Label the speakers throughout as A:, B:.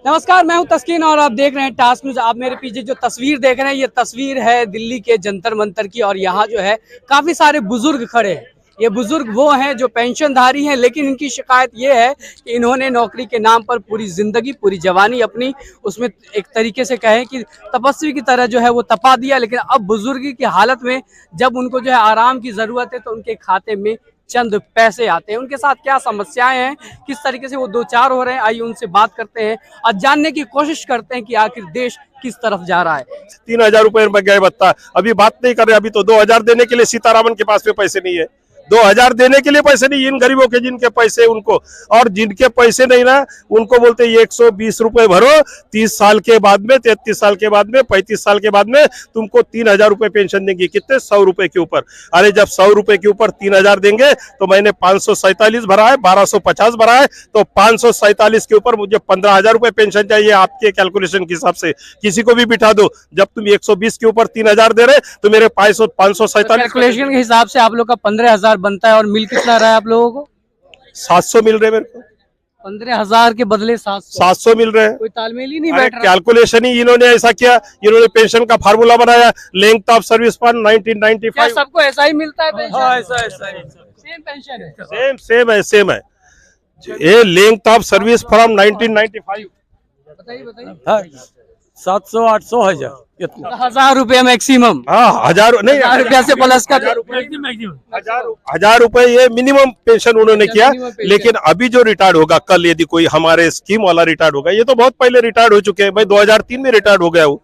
A: नमस्कार, मैं हूं तस्कीन और आप देख रहे हैं टास्क न्यूज। आप मेरे पीछे जो तस्वीर देख रहे हैं ये तस्वीर है दिल्ली के जंतर मंतर की और यहाँ जो है काफी सारे बुजुर्ग खड़े हैं। ये बुजुर्ग वो हैं जो पेंशनधारी हैं, लेकिन इनकी शिकायत ये है कि इन्होंने नौकरी के नाम पर पूरी जिंदगी पूरी जवानी अपनी उसमें एक तरीके से कहें कि तपस्वी की तरह जो है वो तपा दिया, लेकिन अब बुजुर्गी की हालत में जब उनको जो है आराम की जरूरत है तो उनके खाते में चंद पैसे आते हैं। उनके साथ क्या समस्याएं हैं, किस तरीके से वो दो चार हो रहे हैं, आइए उनसे बात करते हैं और जानने की कोशिश करते हैं कि आखिर देश किस तरफ जा रहा है।
B: 3,000 रुपए में गए बत्ता, अभी बात नहीं कर रहे। अभी तो 2,000 देने के लिए सीतारामन के पास में पैसे नहीं है। 2,000 देने के लिए पैसे नहीं, इन गरीबों के जिनके पैसे उनको, और जिनके पैसे नहीं ना उनको बोलते 120 रुपए भरो, 30 साल के बाद में, 33 साल के बाद में, 35 साल के बाद में तुमको 3,000 रुपए पेंशन देंगे। कितने? 100 रुपए के ऊपर। अरे जब 100 रुपए के ऊपर 3,000 देंगे तो मैंने 547 भरा है, 1250 भरा है, तो 547 के ऊपर मुझे 15,000 रुपए पेंशन चाहिए। आपके कैलकुलेशन के हिसाब से किसी को भी बिठा दो, जब तुम 120 के ऊपर 3,000 दे रहे तो मेरे 547
A: कैलकुलेशन के हिसाब से आप लोग का 15,000 बनता है और मिल कितना रहा है आप लोगों को?
B: 700 मिल रहे मेरे को।
A: 15,000 के बदले
B: 700 मिल रहे हैं।
A: कोई तालमेल ही नहीं बैठ रहा।
B: कैलकुलेशन ही इन्होंने ऐसा किया। इन्होंने पेंशन का फार्मूला बनाया, लेंथ ऑफ सर्विस फॉर 1995।
A: सबको ऐसा ही मिलता है पेंशन?
B: हाँ, ऐसा
A: सेम पेंशन है?
B: सेम है। ये लेंथ ऑफ सर्विस फ्रॉम 1995।
A: बताइए।
B: 700, 800, 1,000 कितना?
A: 1,000 रुपए मैक्सिमम?
B: हाँ, 1,000 नहीं,
A: 1,000 रुपया से प्लस का
B: 1,000 रुपए ये मिनिमम पेंशन उन्होंने किया। लेकिन अभी जो रिटायर्ड होगा कल, यदि कोई हमारे स्कीम वाला रिटायर्ड होगा, ये तो बहुत पहले रिटायर्ड हो चुके हैं भाई, 2003 में रिटायर्ड हो गया वो।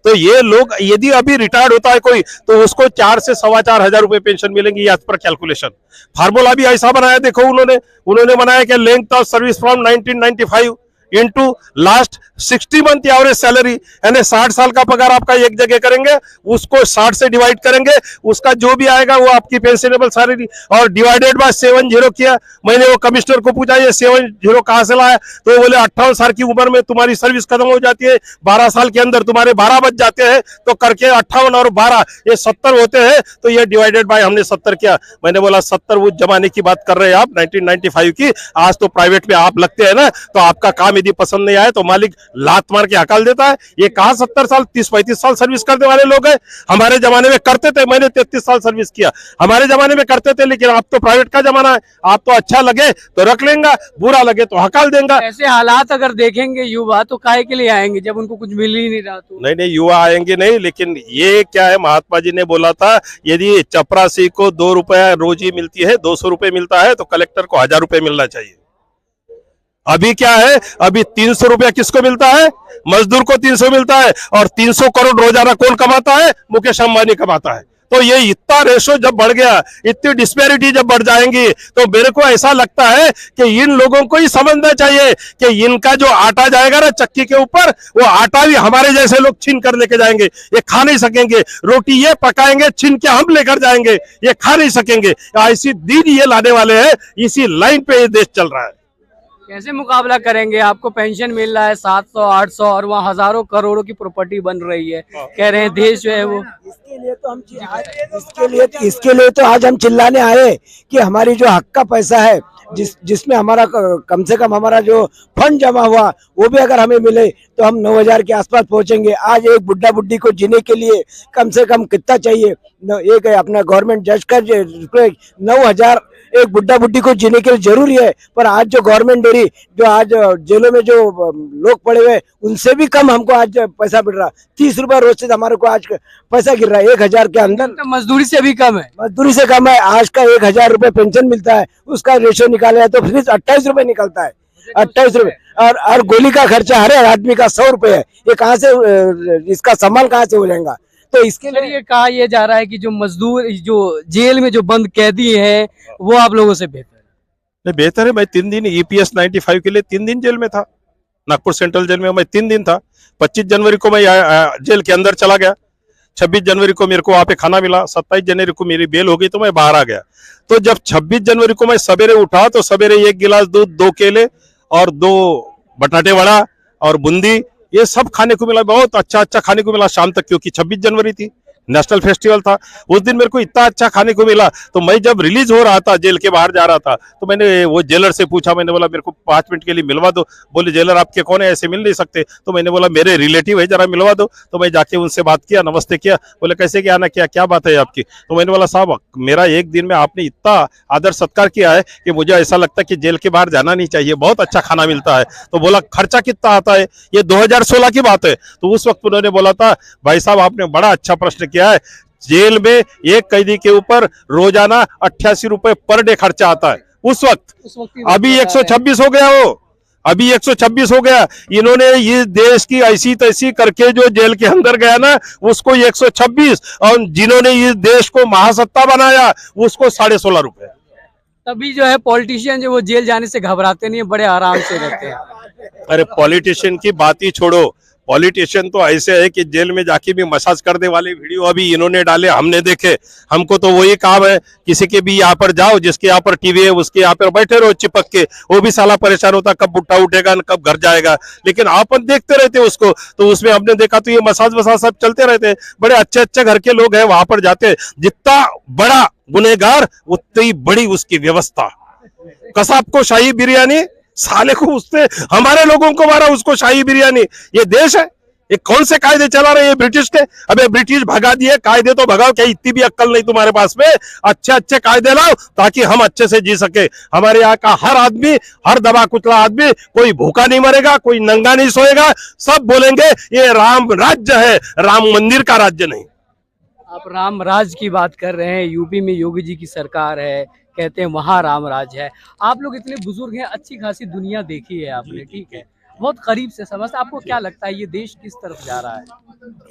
B: तो ये लोग यदि अभी रिटायर्ड होता है कोई, तो उसको 4 से 4,500 रुपए पेंशन मिलेंगी। आज पर कैलकुलेशन फार्मूला भी ऐसा बनाया, देखो उन्होंने बनाया कि length of service from 1995 into last 60 month average salary, यानी 60 साल का पगार आपका एक जगह करेंगे, उसको 60 से डिवाइड करेंगे, उसका जो भी आएगा वो आपकी पेंशनेबल सैलरी, और डिवाइडेड बाय 70 किया। मैंने वो कमिश्नर को पूछा ये 70 कहां से लाया, तो वो बोले 58 साल की उम्र में तुम्हारी सर्विस खत्म हो जाती है, 12 साल के अंदर तुम्हारे 12 बच जाते हैं, तो करके 58 और 12 ये 70 होते हैं, तो ये डिवाइडेड बाय हमने 70 किया। मैंने बोला 70 वो जमाने की बात कर रहे हैं आप, 1995 की। आज तो प्राइवेट में आप लगते हैं ना, तो आपका काम यदि पसंद नहीं आए तो मालिक लात मार के हकाल देता है। ये कहां 70 साल 30-35 साल सर्विस करने वाले लोग हैं? हमारे जमाने में करते थे, मैंने 33 साल सर्विस किया, हमारे जमाने में करते थे। लेकिन आप तो प्राइवेट का जमाना है, आप तो अच्छा लगे तो रख लेंगे, बुरा लगे तो हकाल देंगे।
A: ऐसे हालात अगर देखेंगे युवा तो काहे के लिए आएंगे जब उनको कुछ मिल ही नहीं रहा? तो
B: नहीं, युवा आएंगे नहीं, लेकिन ये क्या है, महात्मा जी ने बोला था यदि चपरासी को 2 रुपया रोजी मिलती है, 200 रुपए मिलता है, तो कलेक्टर को 1,000 रुपए मिलना चाहिए। अभी क्या है, अभी 300 रुपया किसको मिलता है? मजदूर को 300 मिलता है, और 300 करोड़ रोजाना कौन कमाता है? मुकेश अंबानी कमाता है। तो ये इतना रेशो जब बढ़ गया, इतनी डिस्पैरिटी जब बढ़ जाएंगी, तो मेरे को ऐसा लगता है कि इन लोगों को ही समझना चाहिए कि इनका जो आटा जाएगा ना चक्की के ऊपर, वो आटा भी हमारे जैसे लोग छीन कर लेके जाएंगे। ये खा नहीं सकेंगे। रोटी ये पकाएंगे, छीन के हम लेकर जाएंगे, ये खा नहीं सकेंगे। ऐसी दिन ये लाने वाले हैं, इसी लाइन पे ये देश चल रहा है।
A: कैसे मुकाबला करेंगे? आपको पेंशन मिल रहा है 700-800 और वहाँ हजारों करोड़ों की प्रॉपर्टी बन रही है, कह रहे हैं देश जो है वो।
C: इसके लिए तो आज हम चिल्लाने आए कि हमारी जो हक का पैसा है, जिसमें हमारा कम से कम हमारा जो फंड जमा हुआ वो भी अगर हमें मिले तो हम 9,000 के आसपास पहुंचेंगे। आज एक बुढ़ा बुढ़ी को जीने के लिए कम से कम कितना चाहिए? एक अपना गवर्नमेंट जज का 9,000 एक बुढ़ा बुढ़ी को जीने के लिए जरूरी है। पर आज जो गवर्नमेंट डेरी, जो आज जेलों में जो लोग पड़े हुए, उनसे भी कम हमको आज पैसा मिल रहा। 30 रुपए रोज से हमारे को आज पैसा गिर रहा है 1,000 के अंदर।
A: तो मजदूरी से भी कम है?
C: मजदूरी से कम है। आज का 1,000 रुपए पेंशन मिलता है, उसका रेशो निकाला है तो फिर 28 रुपए निकलता है। 28 रुपए और गोली का खर्चा हर आदमी का 100 रुपए है। ये कहाँ से, इसका सम्मान कहाँ से हो जाएगा? तो इसके लिए
A: ये कहा यह जा रहा है कि जो मजदूर जो जेल में जो बंद कैदी है वो आप लोगों से बेहतर है।
B: बेहतर है। मैं 3 दिन EPS 95 के लिए 3 दिन जेल में था, नागपुर सेंट्रल जेल में मैं 3 दिन था। 25 जनवरी को मैं जेल के अंदर चला गया, 26 जनवरी को मेरे को वहां पे खाना मिला, 27 जनवरी को मेरी बेल हो गई तो मैं बाहर आ गया। तो जब 26 जनवरी को मैं सवेरे उठा तो सवेरे 1 गिलास दूध, 2 केले और 2 बटाटे वड़ा और बूंदी, ये सब खाने को मिला। बहुत अच्छा खाने को मिला शाम तक, क्योंकि 26 जनवरी थी। नेशनल फेस्टिवल था, उस दिन मेरे को इतना अच्छा खाने को मिला। तो मैं जब रिलीज हो रहा था, जेल के बाहर जा रहा था, तो मैंने वो जेलर से पूछा, मैंने बोला मेरे को 5 मिनट के लिए मिलवा दो। बोले जेलर आपके कौन है, ऐसे मिल नहीं सकते। तो मैंने बोला मेरे रिलेटिव है, जरा मिलवा दो। तो मैं जाके उनसे बात किया, नमस्ते किया। बोले कैसे क्या ना क्या बात है आपकी। तो मैंने बोला साहब मेरा एक दिन में आपने इतना आदर सत्कार किया है कि मुझे ऐसा लगता है कि जेल के बाहर जाना नहीं चाहिए, बहुत अच्छा खाना मिलता है। तो बोला खर्चा कितना आता है, ये 2016 की बात है। तो उस वक्त उन्होंने बोला था भाई साहब आपने बड़ा अच्छा प्रश्न किया है, जेल में एक कैदी के ऊपर रोजाना 88 रुपए पर डे खर्चा आता है उस वक्त। अभी 126 हो गया, वो अभी 126 हो गया। इन्होंने ये देश की ऐसी तैसी करके जो जेल के अंदर गया ना उसको 126, और जिन्होंने इस देश को महासत्ता बनाया उसको 16.5 रुपए।
A: तभी जो है पॉलिटिशियन जो वो जेल जाने से घबराते नहीं है, बड़े आराम से रहते हैं।
B: अरे पॉलिटिशियन की बात ही छोड़ो, पॉलिटिशियन तो ऐसे है कि जेल में जाके भी मसाज करने वाले वीडियो अभी इन्होंने डाले, हमने देखे। हमको तो वही काम है, किसी के भी यहाँ पर जाओ, जिसके यहाँ पर टीवी है उसके यहाँ पर बैठे रहो चिपक के, वो भी साला परेशान होता कब बुट्टा उठेगा कब घर जाएगा। लेकिन अपन देखते रहते उसको, तो उसमें हमने देखा तो ये मसाज वसाज सब चलते रहते। बड़े अच्छे अच्छे घर के लोग हैं वहां पर जाते, जितना बड़ा गुनहगार उतनी बड़ी उसकी व्यवस्था। कसाब को शाही बिरयानी, साले को उससे हमारे लोगों को मारा, उसको शाही बिरयानी। ये देश है, ये कौन से कायदे चला रहे हैं ब्रिटिश के। अबे ब्रिटिश भगा दिए, कायदे तो भगाओ, क्या इतनी भी अक्ल नहीं तुम्हारे पास में। अच्छे अच्छे कायदे लाओ ताकि हम अच्छे से जी सके। हमारे यहाँ का हर आदमी, हर दबा कुचला आदमी, कोई भूखा नहीं मरेगा, कोई नंगा नहीं सोएगा। सब बोलेंगे ये राम राज्य है, राम मंदिर का राज्य नहीं।
A: आप राम राज की बात कर रहे हैं, यूपी में योगी जी की सरकार है, कहते हैं वहाँ राम राज है। आप लोग इतने बुजुर्ग हैं, अच्छी खासी दुनिया देखी है आपने, ठीक है, बहुत करीब से समझते, आपको क्या लगता है ये देश किस तरफ जा रहा है?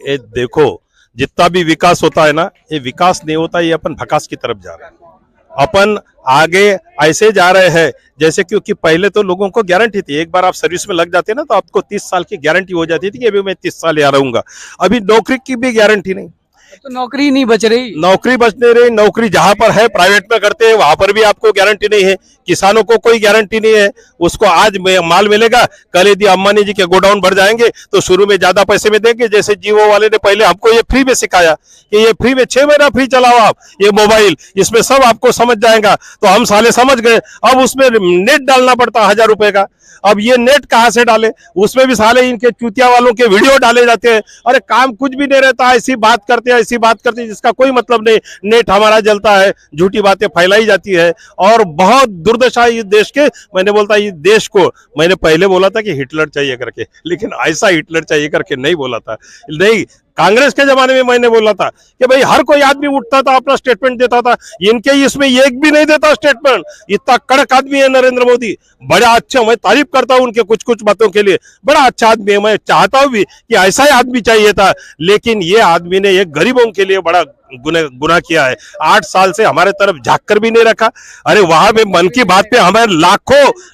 B: ये देखो जितना भी विकास होता है ना, ये विकास नहीं होता, ये अपन भकास की तरफ जा रहे हैं। अपन आगे ऐसे जा रहे हैं जैसे, क्योंकि पहले तो लोगों को गारंटी थी, एक बार आप सर्विस में लग जाते ना तो आपको 30 साल की गारंटी हो जाती थी कि अभी मैं 30 साल यहाँ रहूंगा। अभी नौकरी की भी गारंटी नहीं,
A: तो नौकरी नहीं बच रही,
B: नौकरी बच नहीं रही। नौकरी जहां पर है प्राइवेट में करते हैं वहां पर भी आपको गारंटी नहीं है। किसानों को कोई गारंटी नहीं है, उसको आज माल मिलेगा, कल यदि अंबानी जी के गोडाउन भर जाएंगे तो शुरू में ज्यादा पैसे में देंगे। जैसे जियो वाले ने पहले हमको ये फ्री में सिखाया कि ये फ्री में 6 महीना फ्री चलाओ आप ये मोबाइल, इसमें सब आपको समझ जाएगा। तो हम साले समझ गए, अब उसमें नेट डालना पड़ता 1000 रुपए का। अब ये नेट कहां से डाले, उसमें भी साले इनके चूतिया वालों के वीडियो डाले जाते हैं। अरे काम कुछ भी नहीं रहता, ऐसी बात करते हैं, ऐसी बात करते हैं जिसका कोई मतलब नहीं। नेट हमारा जलता है, झूठी बातें फैलाई जाती है, और बहुत दुर्दशा है इस देश के। मैंने बोलता इस देश को, मैंने पहले बोला था कि हिटलर चाहिए करके, लेकिन ऐसा हिटलर चाहिए करके नहीं बोला था। नहीं, कांग्रेस के जमाने में मैंने बोला था कि भाई हर कोई आदमी उठता था अपना स्टेटमेंट देता था, इनके इसमें एक भी नहीं देता स्टेटमेंट। इतना कड़क आदमी है नरेंद्र मोदी, बड़ा अच्छा, मैं तारीफ करता हूं उनके कुछ कुछ बातों के लिए, बड़ा अच्छा आदमी है। मैं चाहता हूं भी कि ऐसा ही आदमी चाहिए था, लेकिन ये आदमी ने एक गरीबों के लिए बड़ा गुनाह किया है। 8 साल से हमारे तरफ झाँक कर भी नहीं रखा। अरे वहां में मन की बात पे हमारे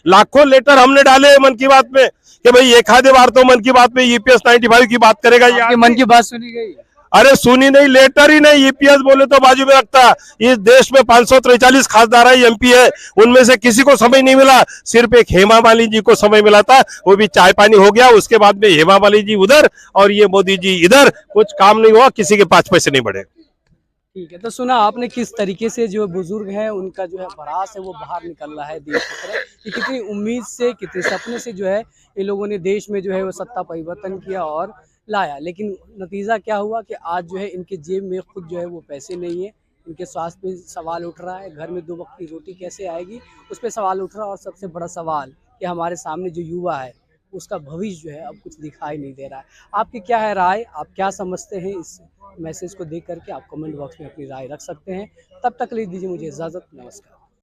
B: लाखों लेटर हमने डाले मन की बात में कि भाई एक आधे बार तो मन की बात में ईपीएस 95 की बात करेगा। ये
A: मन की बात सुनी गई?
B: अरे सुनी नहीं, लेटर ही नहीं, ईपीएस बोले तो बाजू में रखता। इस देश में 543 खासदार है, एमपी है, उनमें से किसी को समय नहीं मिला। सिर्फ एक हेमा मालिनी जी को समय मिला था, वो भी चाय पानी हो गया। उसके बाद में हेमा मालिनी जी उधर और ये मोदी जी इधर, कुछ काम नहीं हुआ, किसी के 5 पैसे नहीं बढ़े।
A: ठीक है, तो सुना आपने किस तरीके से जो बुजुर्ग है उनका जो है भड़ास है वो बाहर निकल रहा है देश की तरफ, कि कितनी उम्मीद से, कितने सपने से जो है ये लोगों ने देश में जो है वो सत्ता परिवर्तन किया और लाया। लेकिन नतीजा क्या हुआ कि आज जो है इनके जेब में खुद जो है वो पैसे नहीं है, इनके स्वास्थ्य पे सवाल उठ रहा है, घर में 2 वक्त की रोटी कैसे आएगी उस पर सवाल उठ रहा है। और सबसे बड़ा सवाल कि हमारे सामने जो युवा है उसका भविष्य जो है अब कुछ दिखाई नहीं दे रहा है। आपकी क्या है राय, आप क्या समझते हैं इस मैसेज को देख करके? आप कमेंट बॉक्स में अपनी राय रख सकते हैं। तब तक ले दीजिए मुझे इजाज़त, नमस्कार।